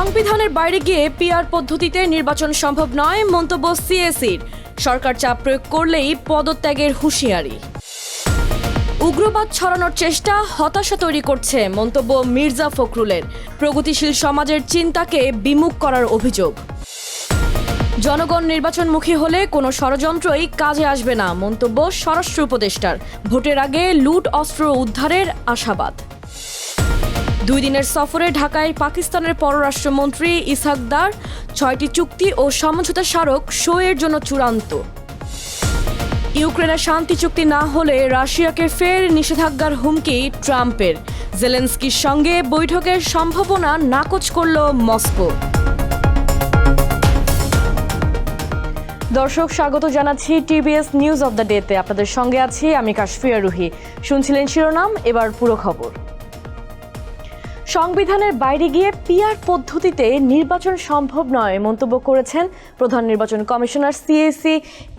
সংবিধানের বাইরে গিয়ে পিআর পদ্ধতিতে নির্বাচন সম্ভব নয় মন্তব্য সিএসির। সরকার চাপ প্রয়োগ করলেই পদত্যাগের হুঁশিয়ারি। উগ্রবাদ ছড়ানোর চেষ্টা হতাশা তৈরি করছে মন্তব্য মির্জা ফখরুলের। প্রগতিশীল সমাজের চিন্তাকে বিমুখ করার অভিযোগ। জনগণ নির্বাচনমুখী হলে কোনো ষড়যন্ত্রই কাজে আসবে না মন্তব্য স্বরাষ্ট্র উপদেষ্টার। ভোটের আগে লুট অস্ত্র উদ্ধারের আশাবাদ। 2 দিনের সফরে ঢাকায় পাকিস্তানের পররাষ্ট্রমন্ত্রী ইসহাক দার। 6টি চুক্তি ও সমঝোতা স্মারক সইয়ের জন্য চূড়ান্ত। ইউক্রেনের শান্তি চুক্তি না হলে রাশিয়াকে ফের নিষেধাজ্ঞার হুমকি ট্রাম্পের। জেলেনস্কির সঙ্গে বৈঠকের সম্ভাবনা নাকচ করল মস্কো। দর্শক, স্বাগত জানাচ্ছি টিবিএস নিউজ অব দ্য ডেতে। আপনাদের সঙ্গে আছি আমি কাশফিয়া রুহি। শুনছিলেন শিরোনাম, এবার পুরো খবর। সংবিধানের বাইরে গিয়ে পিআর পদ্ধতিতে নির্বাচন সম্ভব নয় মন্তব্য করেছেন প্রধান নির্বাচন commissioner CSE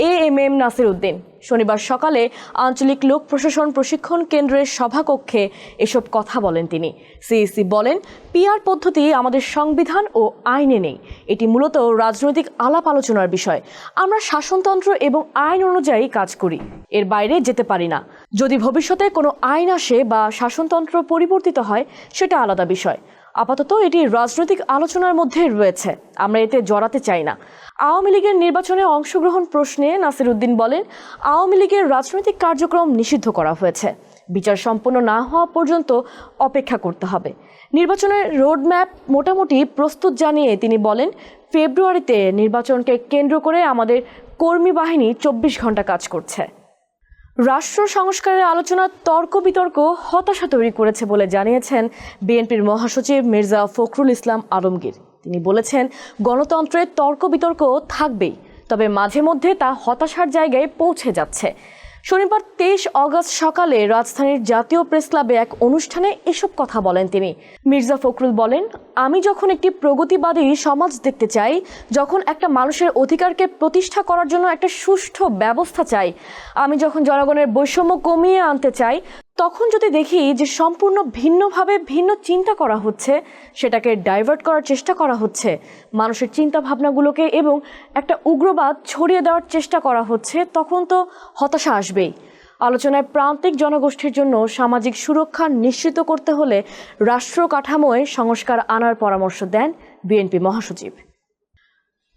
AMM Nasir Uddin. শনিবার সকালে আঞ্চলিক লোক প্রশাসন প্রশিক্ষণ কেন্দ্রের সভাকক্ষে এসব কথা বলেন তিনি। সিএসি বলেন, পিআর পদ্ধতি আমাদের সংবিধান ও আইনে নেই। এটি মূলত রাজনৈতিক আলাপ আলোচনার বিষয়। আমরা শাসনতন্ত্র এবং আইন অনুযায়ী কাজ করি, এর বাইরে যেতে পারি না। যদি ভবিষ্যতে কোনো আইন আসে বা শাসনতন্ত্র পরিবর্তিত হয় সেটা আলাদা বিষয়। আপাতত এটি রাজনৈতিক আলোচনার মধ্যে রয়েছে, আমরা এতে জড়াতে চাই না। আওয়ামী লীগের নির্বাচনে অংশগ্রহণ প্রশ্নে নাসির উদ্দিন বলেন, আওয়ামী লীগের রাজনৈতিক কার্যক্রম নিষিদ্ধ করা হয়েছে। বিচার সম্পন্ন না হওয়া পর্যন্ত অপেক্ষা করতে হবে। নির্বাচনের রোডম্যাপ মোটামুটি প্রস্তুত জানিয়ে তিনি বলেন, ফেব্রুয়ারিতে নির্বাচনকে কেন্দ্র করে আমাদের কর্মী বাহিনী 24 ঘন্টা কাজ করছে। রাষ্ট্র সংস্কারের আলোচনা তর্ক বিতর্ক হতাশা তৈরি করেছে বলে জানিয়েছেন বিএনপির মহাসচিব মির্জা ফখরুল ইসলাম আলমগীর। তিনি বলেছেন, গণতন্ত্রে তর্ক বিতর্ক থাকবেই, তবে মাঝে মধ্যে তা হতাশার জায়গায় পৌঁছে যাচ্ছে। শনিবার 23 অগস্ট সকালে রাজধানীর জাতীয় প্রেস ক্লাবে এক অনুষ্ঠানে এসব কথা বলেন তিনি। মির্জা ফখরুল বলেন, আমি যখন একটি প্রগতিবাদী সমাজ দেখতে চাই, যখন একটা মানুষের অধিকারকে প্রতিষ্ঠা করার জন্য একটা সুষ্ঠু ব্যবস্থা চাই, আমি যখন জনগণের বৈষম্য কমিয়ে আনতে চাই, তখন যদি দেখি যে সম্পূর্ণ ভিন্নভাবে ভিন্ন চিন্তা করা হচ্ছে, সেটাকে ডাইভার্ট করার চেষ্টা করা হচ্ছে, মানুষের চিন্তা ভাবনাগুলোকে এবং একটা উগ্রবাদ ছড়িয়ে দেওয়ার চেষ্টা করা হচ্ছে, তখন তো হতাশা আসবেই। আলোচনায় প্রান্তিক জনগোষ্ঠীর জন্য সামাজিক সুরক্ষা নিশ্চিত করতে হলে রাষ্ট্র কাঠামোয় সংস্কার আনার পরামর্শ দেন বিএনপি মহাসচিব।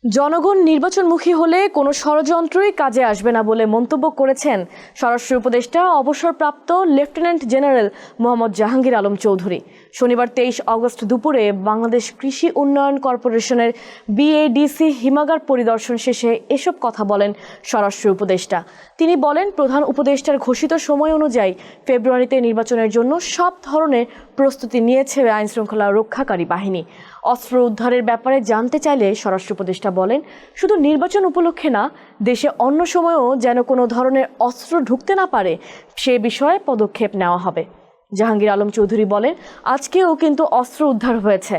জনগণ নির্বাচনমুখী হলে কোনো ষড়যন্ত্রই কাজে আসবে না বলে মন্তব্য করেছেন স্বরাষ্ট্র উপদেষ্টা অবসরপ্রাপ্ত লেফটেন্যান্ট জেনারেল মোহাম্মদ জাহাঙ্গীর আলম চৌধুরী। শনিবার 23 অগস্ট দুপুরে বাংলাদেশ কৃষি উন্নয়ন কর্পোরেশনের বিএডিসি হিমাগার পরিদর্শন শেষে এসব কথা বলেন স্বরাষ্ট্র উপদেষ্টা। তিনি বলেন, প্রধান উপদেষ্টার ঘোষিত সময় অনুযায়ী ফেব্রুয়ারিতে নির্বাচনের জন্য সব ধরনের প্রস্তুতি নিয়েছে আইনশৃঙ্খলা রক্ষাকারী বাহিনী। অস্ত্র উদ্ধারের ব্যাপারে জানতে চাইলে স্বরাষ্ট্র উপদেষ্টা বলেন, শুধু নির্বাচন উপলক্ষে না, দেশে অন্য সময়েও যেন কোনো ধরনের অস্ত্র ঢুকতে না পারে সে বিষয়ে পদক্ষেপ নেওয়া হবে। জাহাঙ্গীর আলম চৌধুরী বলেন, আজকেও কিন্তু অস্ত্র উদ্ধার হয়েছে।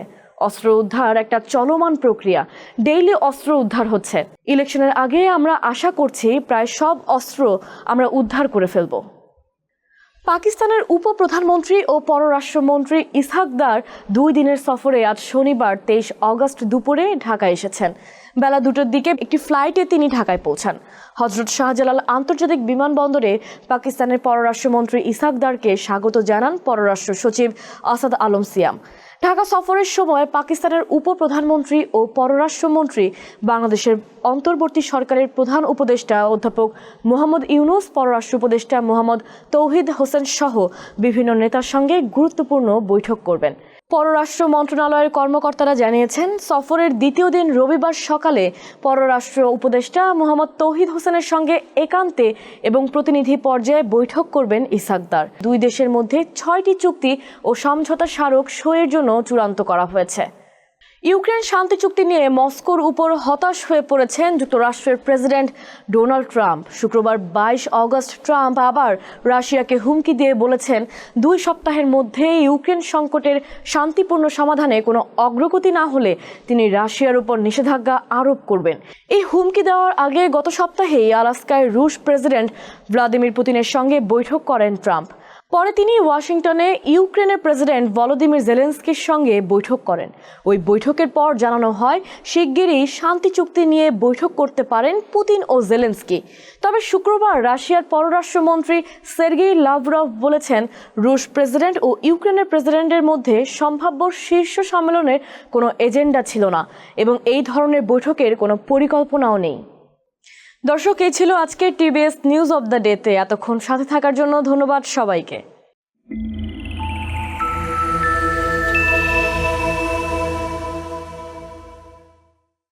অস্ত্র উদ্ধার একটা চলমান প্রক্রিয়া, ডেইলি অস্ত্র উদ্ধার হচ্ছে। ইলেকশনের আগে আমরা আশা করছি প্রায় সব অস্ত্র আমরা উদ্ধার করে ফেলব। পাকিস্তানের উপপ্রধানমন্ত্রী ও পররাষ্ট্রমন্ত্রী ইসহাক দার 2 দিনের সফরে আজ শনিবার 23 অগস্ট দুপুরে ঢাকায় এসেছেন। বেলা 2টার দিকে একটি ফ্লাইটে তিনি ঢাকায় পৌঁছান। হজরত শাহজালাল আন্তর্জাতিক বিমানবন্দরে পাকিস্তানের পররাষ্ট্রমন্ত্রী ইসহাক দারকে স্বাগত জানান পররাষ্ট্র সচিব আসাদ আলম সিয়াম। ঢাকা সফরের সময় পাকিস্তানের উপপ্রধানমন্ত্রী ও পররাষ্ট্রমন্ত্রী, বাংলাদেশের অন্তর্বর্তী সরকারের প্রধান উপদেষ্টা অধ্যাপক মোহাম্মদ ইউনুস, পররাষ্ট্র উপদেষ্টা মোহাম্মদ তৌহিদ হোসেন সহ বিভিন্ন নেতার সঙ্গে গুরুত্বপূর্ণ বৈঠক করবেন। পররাষ্ট্র মন্ত্রণালয়ের কর্মকর্তারা জানিয়েছেন, সফরের দ্বিতীয় দিন রবিবার সকালে পররাষ্ট্র উপদেষ্টা মোহাম্মদ তৌহিদ হোসেনের সঙ্গে একান্তে এবং প্রতিনিধি পর্যায়ে বৈঠক করবেন ইসহাক দার। 2 দেশের মধ্যে 6টি চুক্তি ও সমঝোতা স্মারক সইয়ের জন্য চূড়ান্ত করা হয়েছে। ইউক্রেন শান্তি চুক্তি নিয়ে মস্কোর উপর হতাশ হয়ে পড়েছেন যুক্তরাষ্ট্রের প্রেসিডেন্ট ডোনাল্ড ট্রাম্প। শুক্রবার 22 অগস্ট ট্রাম্প আবার রাশিয়াকে হুমকি দিয়ে বলেছেন, 2 সপ্তাহের মধ্যে ইউক্রেন সংকটের শান্তিপূর্ণ সমাধানে কোনো অগ্রগতি না হলে তিনি রাশিয়ার উপর নিষেধাজ্ঞা আরোপ করবেন। এই হুমকি দেওয়ার আগে গত সপ্তাহেই আলাস্কায় রুশ প্রেসিডেন্ট ভ্লাদিমির পুতিনের সঙ্গে বৈঠক করেন ট্রাম্প। পরে তিনি ওয়াশিংটনে ইউক্রেনের প্রেসিডেন্ট ভলোদিমির জেলেনস্কির সঙ্গে বৈঠক করেন। ওই বৈঠকের পর জানানো হয় শিগগিরই শান্তি চুক্তি নিয়ে বৈঠক করতে পারেন পুতিন ও জেলেনস্কি। তবে শুক্রবার রাশিয়ার পররাষ্ট্রমন্ত্রী সের্গেই লাভরভ বলেছেন, রুশ প্রেসিডেন্ট ও ইউক্রেনের প্রেসিডেন্টের মধ্যে সম্ভাব্য শীর্ষ সম্মেলনের কোনো এজেন্ডা ছিল না এবং এই ধরনের বৈঠকের কোনো পরিকল্পনাও নেই। দর্শক, এই ছিল আজকের টিবিএস নিউজ অব দ্য ডেতে। এতক্ষণ সাথে থাকার জন্য ধন্যবাদ সবাইকে।